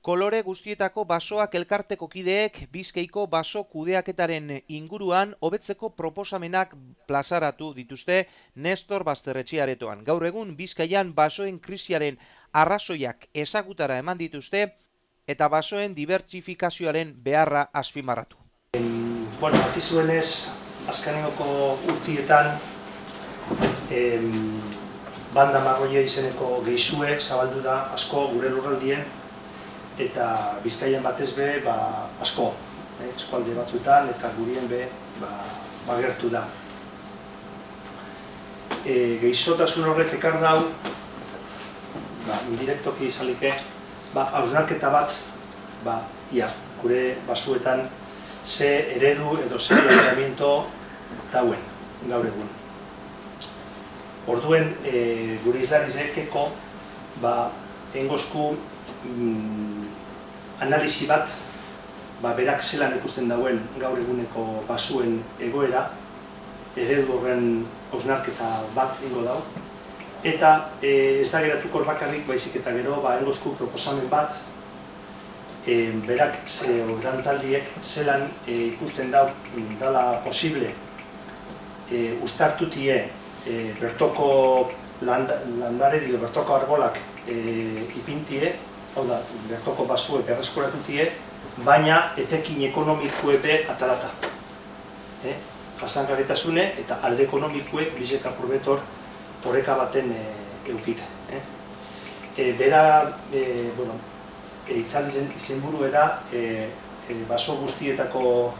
Kolore guztietako basoak elkarteko kideek Bizkaiko baso kudeaketaren inguruan hobetzeko proposamenak plazaratu dituzte Nestor Basterretxea aretoan. Gaur egun Bizkaian basoen krisiaren arrazoiak ezagutara eman dituzte eta basoen dibertsifikazioaren beharra azpimarratu. Dakizuenez, azkeneko urtietan banda marroia izeneko gehizue zabaldu da asko gure lurraldien eta Bizkaian batez be asko, eskualde batzuetan eta gurien be gertu da. Gehizotasun horrek ekar dau, indirektoki izalike, hausnarketa bat, gure basuetan ze eredu edo ze planteamiento dauen gaur egun. Orduen, gure islarizekeko, engozku analisi bat, berak zelan ikusten dauen gaur eguneko basuen egoera, eredu horren hausnarketa bat ingo dau, eta ez da geratuko bakarrik baizik eta gero engozku proposamen bat, berak grantaldiek zelan ikusten dala posible uztartutie bertoko landare edo bertoko arbolak ipintie, hau da, bertoko basue berreskuratutie, baina etekin ekonomikuepe atalata. Jasangarritasune eta alde ekonomikuek bizek apurbetor horreka baten eukite. Bera, itzaldizen izenburu da baso guztietako,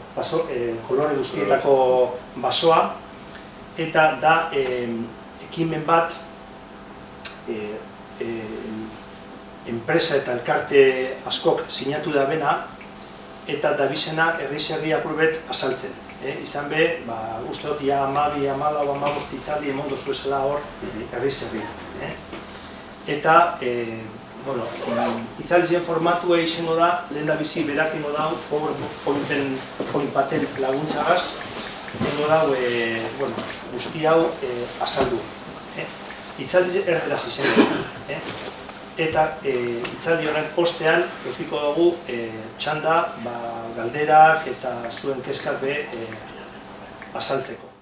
kolore guztietako basoa, eta da ekimen bat enpresa eta elkarte askok sinatu da bena, eta dabizena herri-zerri apurbet azaltzen. Izan be, uste dut, 12, 15 itzaldi emondo zuezela hor herri-zerri. Eta, itzaldizien formatua izango da, lehen da bizi berak ingo dau, PowerPoint baten laguntzagaz, ingo dau, guzti hau azaldu. Itzaldi erderaz izango da. Eta itzaldi horren ostean eukiko dugu txanda galderak eta zuen kezkak be azaltzeko.